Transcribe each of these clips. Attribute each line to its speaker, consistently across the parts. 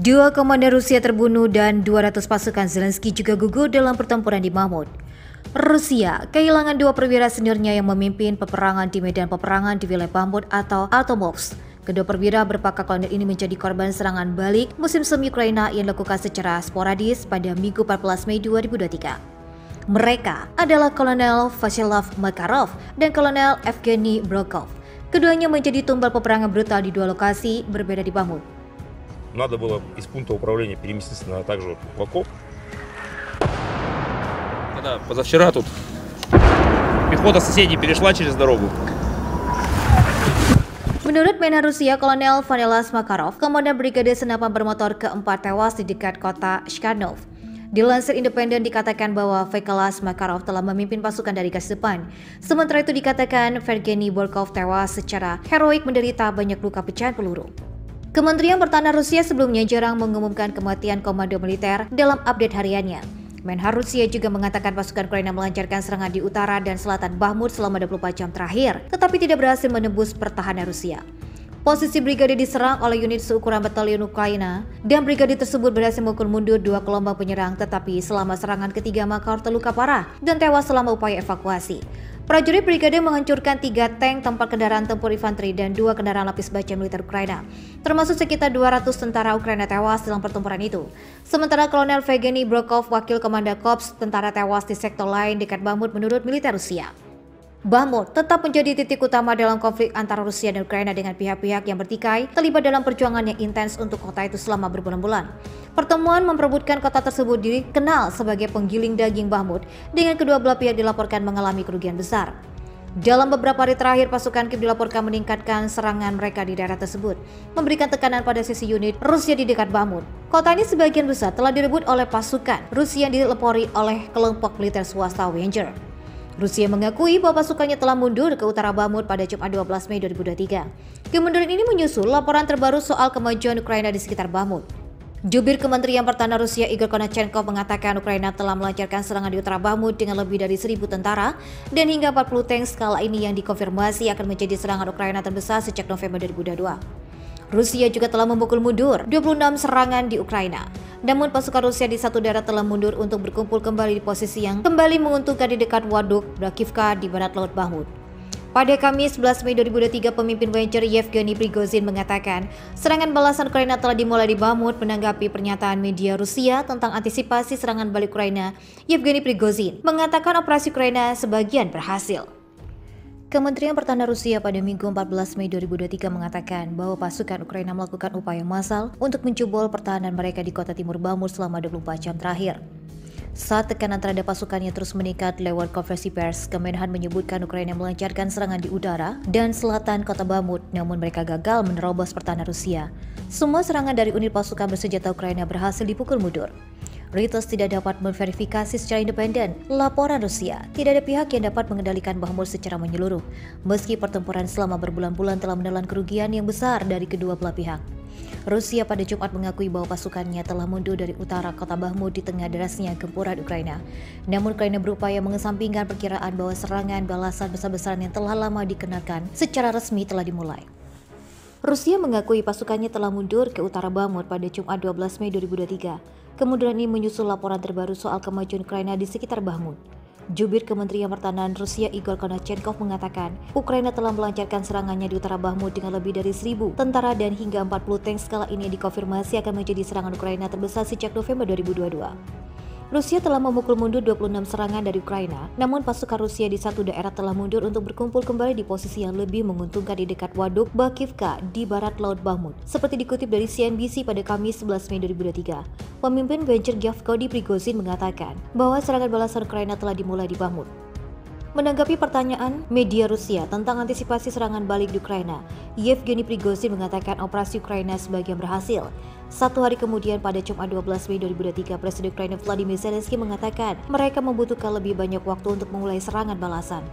Speaker 1: Dua komandan Rusia terbunuh dan 200 pasukan Zelensky juga gugur dalam pertempuran di Bakhmut. Rusia kehilangan dua perwira seniornya yang memimpin peperangan di medan peperangan di wilayah Bakhmut atau Artomovsk. Kedua perwira berpangkat kolonel ini menjadi korban serangan balik musim semi Ukraina yang dilakukan secara sporadis pada Minggu 14 Mei 2023. Mereka adalah Kolonel Vyacheslav Makarov dan Kolonel Evgeny Brokov. Keduanya menjadi tumbal peperangan brutal di dua lokasi berbeda di Bakhmut.
Speaker 2: Надо было из пункта управления переместиться на также в окоп. Когда позавчера тут пехота соседей перешла через дорогу.
Speaker 1: Menurut Menhan Rusia, Kolonel Vyacheslav Makarov, komandan brigade senapan bermotor keempat tewas di dekat kota Shkanov. Dilansir Independen dikatakan bahwa Vyacheslav Makarov telah memimpin pasukan dari garis depan. Sementara itu dikatakan Evgeny Brokov tewas secara heroik menderita banyak luka pecahan peluru. Kementerian Pertahanan Rusia sebelumnya jarang mengumumkan kematian komando militer dalam update hariannya. Menhan Rusia juga mengatakan pasukan Ukraina melancarkan serangan di utara dan selatan Bakhmut selama 24 jam terakhir, tetapi tidak berhasil menembus pertahanan Rusia. Posisi brigade diserang oleh unit seukuran batalion Ukraina, dan brigade tersebut berhasil memukul mundur dua kelompok penyerang, tetapi selama serangan ketiga Makar terluka parah dan tewas selama upaya evakuasi. Prajurit brigade menghancurkan 3 tank tempat kendaraan tempur infanteri dan 2 kendaraan lapis baja militer Ukraina, termasuk sekitar 200 tentara Ukraina tewas dalam pertempuran itu. Sementara Kolonel Evgeny Brokov, wakil komandan korps tentara tewas di sektor lain dekat Bakhmut menurut militer Rusia. Bakhmut tetap menjadi titik utama dalam konflik antara Rusia dan Ukraina dengan pihak-pihak yang bertikai terlibat dalam perjuangan yang intens untuk kota itu selama berbulan-bulan. Pertemuan memperebutkan kota tersebut dikenal sebagai penggiling daging Bakhmut, dengan kedua belah pihak dilaporkan mengalami kerugian besar. Dalam beberapa hari terakhir, pasukan Kiev dilaporkan meningkatkan serangan mereka di daerah tersebut, memberikan tekanan pada sisi unit Rusia di dekat Bakhmut. Kota ini sebagian besar telah direbut oleh pasukan Rusia yang dilapori oleh kelompok militer swasta Wenger. Rusia mengakui bahwa pasukannya telah mundur ke utara Bakhmut pada Jumat 12 Mei 2023. Kemunduran ini menyusul laporan terbaru soal kemajuan Ukraina di sekitar Bakhmut. Jubir Kementerian Pertahanan Rusia Igor Konachenkov mengatakan Ukraina telah melancarkan serangan di utara Bakhmut dengan lebih dari 1.000 tentara dan hingga 40 tank. Skala ini yang dikonfirmasi akan menjadi serangan Ukraina terbesar sejak November 2022. Rusia juga telah memukul mundur 26 serangan di Ukraina. Namun pasukan Rusia di satu daerah telah mundur untuk berkumpul kembali di posisi yang kembali menguntungkan di dekat waduk Brakivka di barat laut Bakhmut. Pada Kamis 11 Mei 2023, pemimpin Wagner Yevgeny Prigozhin mengatakan serangan balasan Ukraina telah dimulai di Bakhmut. Menanggapi pernyataan media Rusia tentang antisipasi serangan balik Ukraina, Yevgeny Prigozhin mengatakan operasi Ukraina sebagian berhasil. Kementerian Pertahanan Rusia pada Minggu 14 Mei 2023 mengatakan bahwa pasukan Ukraina melakukan upaya massal untuk menjebol pertahanan mereka di kota timur Bakhmut selama 24 jam terakhir. Saat tekanan terhadap pasukannya terus meningkat lewat konferensi pers, Kemenhan menyebutkan Ukraina melancarkan serangan di udara dan selatan kota Bakhmut, namun mereka gagal menerobos pertahanan Rusia. Semua serangan dari unit pasukan bersenjata Ukraina berhasil dipukul mundur. Reuters tidak dapat memverifikasi secara independen laporan Rusia. Tidak ada pihak yang dapat mengendalikan Bakhmut secara menyeluruh, meski pertempuran selama berbulan-bulan telah menelan kerugian yang besar dari kedua belah pihak. Rusia pada Jumat mengakui bahwa pasukannya telah mundur dari utara kota Bakhmut di tengah derasnya gempuran Ukraina. Namun Ukraina berupaya mengesampingkan perkiraan bahwa serangan balasan besar-besaran yang telah lama dikenakan secara resmi telah dimulai. Rusia mengakui pasukannya telah mundur ke utara Bakhmut pada Jumat 12 Mei 2023. Kemunduran ini menyusul laporan terbaru soal kemajuan Ukraina di sekitar Bakhmut. Jubir Kementerian Pertahanan Rusia Igor Konachenkov mengatakan Ukraina telah melancarkan serangannya di utara Bakhmut dengan lebih dari 1.000 tentara dan hingga 40 tank. Skala ini dikonfirmasi akan menjadi serangan Ukraina terbesar sejak November 2022. Rusia telah memukul mundur 26 serangan dari Ukraina, namun pasukan Rusia di satu daerah telah mundur untuk berkumpul kembali di posisi yang lebih menguntungkan di dekat waduk Brakivka di barat laut Bakhmut. Seperti dikutip dari CNBC pada Kamis 11 Mei 2023, pemimpin Wagner Yevgeny Prigozhin mengatakan bahwa serangan balasan Ukraina telah dimulai di Bakhmut. Menanggapi pertanyaan media Rusia tentang antisipasi serangan balik di Ukraina, Yevgeny Prigozhin mengatakan operasi Ukraina sebagian berhasil. Satu hari kemudian pada Jumat 12 Mei 2023, Presiden Ukraina Volodymyr Zelensky mengatakan mereka membutuhkan lebih banyak waktu untuk memulai serangan balasan.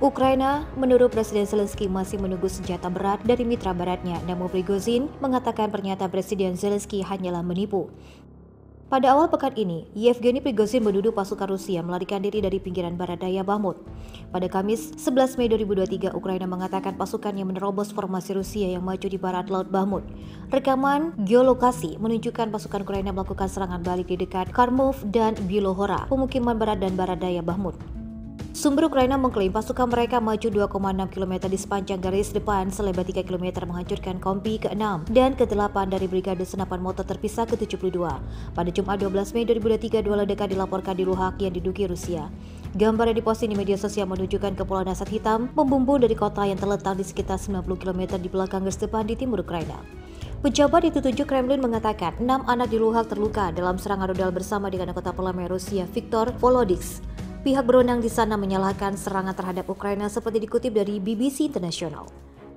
Speaker 1: Ukraina, menurut Presiden Zelensky, masih menunggu senjata berat dari mitra baratnya, namun Prigozhin mengatakan pernyataan Presiden Zelensky hanyalah menipu. Pada awal pekan ini, Yevgeny Prigozhin menuduh pasukan Rusia melarikan diri dari pinggiran barat daya Bakhmut. Pada Kamis, 11 Mei 2023, Ukraina mengatakan pasukannya menerobos formasi Rusia yang maju di barat laut Bakhmut. Rekaman geolokasi menunjukkan pasukan Ukraina melakukan serangan balik di dekat Kharkov dan Bilohora, pemukiman barat dan barat daya Bakhmut. Sumber Ukraina mengklaim pasukan mereka maju 2,6 km di sepanjang garis depan selebar 3 km menghancurkan kompi ke-6 dan ke-8 dari Brigade Senapan Motor Terpisah ke-72. Pada Jumat 12 Mei 2023, dua ledakan dilaporkan di Luhansk yang diduki Rusia. Gambar yang diposting di media sosial menunjukkan kepulauan asap hitam membumbung dari kota yang terletak di sekitar 90 km di belakang garis depan di timur Ukraina. Pejabat itu tunjuk Kremlin mengatakan 6 anak di Luhansk terluka dalam serangan rudal bersama dengan anggota parlemen Rusia Viktor Volodymyr. Pihak berwenang di sana menyalahkan serangan terhadap Ukraina seperti dikutip dari BBC International.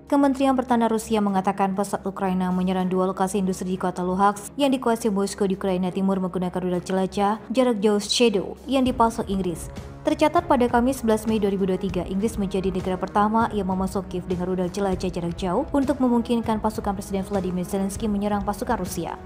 Speaker 1: Kementerian Pertahanan Rusia mengatakan pesawat Ukraina menyerang dua lokasi industri di kota Luhansk yang dikuasai Moskow di Ukraina Timur menggunakan rudal jelajah jarak jauh Shadow yang dipasok Inggris. Tercatat pada Kamis 11 Mei 2023, Inggris menjadi negara pertama yang memasok Kiev dengan rudal jelajah jarak jauh untuk memungkinkan pasukan Presiden Vladimir Zelensky menyerang pasukan Rusia.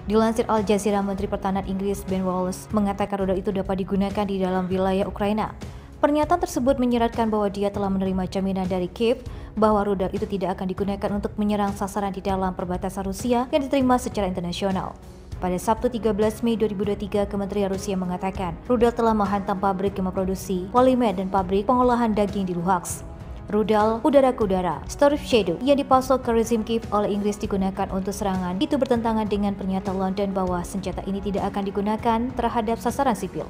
Speaker 1: Dilansir Al Jazeera, Menteri Pertahanan Inggris Ben Wallace mengatakan rudal itu dapat digunakan di dalam wilayah Ukraina. Pernyataan tersebut menyiratkan bahwa dia telah menerima jaminan dari Kiev bahwa rudal itu tidak akan digunakan untuk menyerang sasaran di dalam perbatasan Rusia yang diterima secara internasional. Pada Sabtu 13 Mei 2023, Kementerian Rusia mengatakan rudal telah menghantam pabrik yang memproduksi polimer dan pabrik pengolahan daging di Luhansk. Rudal udara-ke-udara Storm Shadow yang dipasok ke rezim Kiev oleh Inggris digunakan untuk serangan itu bertentangan dengan pernyataan London bahwa senjata ini tidak akan digunakan terhadap sasaran sipil.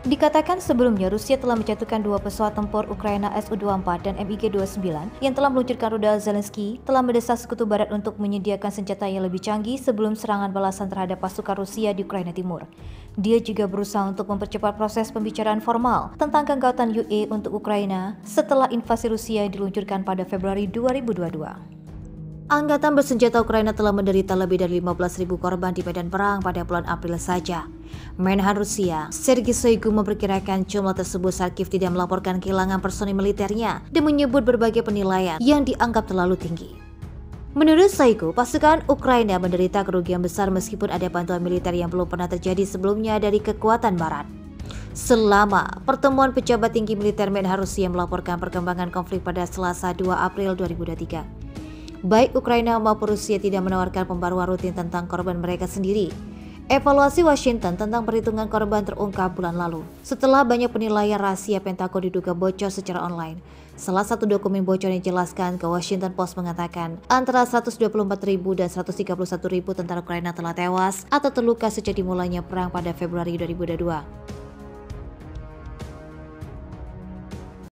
Speaker 1: Dikatakan sebelumnya Rusia telah menjatuhkan dua pesawat tempur Ukraina Su-24 dan MiG-29 yang telah meluncurkan rudal. Zelensky telah mendesak Sekutu Barat untuk menyediakan senjata yang lebih canggih sebelum serangan balasan terhadap pasukan Rusia di Ukraina Timur. Dia juga berusaha untuk mempercepat proses pembicaraan formal tentang keanggotaan UE untuk Ukraina setelah invasi Rusia yang diluncurkan pada Februari 2022. Angkatan bersenjata Ukraina telah menderita lebih dari 15.000 korban di medan perang pada bulan April saja. Menhan Rusia, Sergei Shoigu memperkirakan jumlah tersebut saat Kiev tidak melaporkan kehilangan personil militernya dan menyebut berbagai penilaian yang dianggap terlalu tinggi. Menurut Shoigu, pasukan Ukraina menderita kerugian besar meskipun ada bantuan militer yang belum pernah terjadi sebelumnya dari kekuatan Barat. Selama pertemuan pejabat tinggi militer Menhan Rusia melaporkan perkembangan konflik pada Selasa 2 April 2023. Baik Ukraina maupun Rusia tidak menawarkan pembaruan rutin tentang korban mereka sendiri. Evaluasi Washington tentang perhitungan korban terungkap bulan lalu setelah banyak penilaian rahasia Pentagon diduga bocor secara online. Salah satu dokumen bocor yang dijelaskan ke Washington Post mengatakan antara 124.000 dan 131.000 tentara Ukraina telah tewas atau terluka sejak dimulainya perang pada Februari 2022.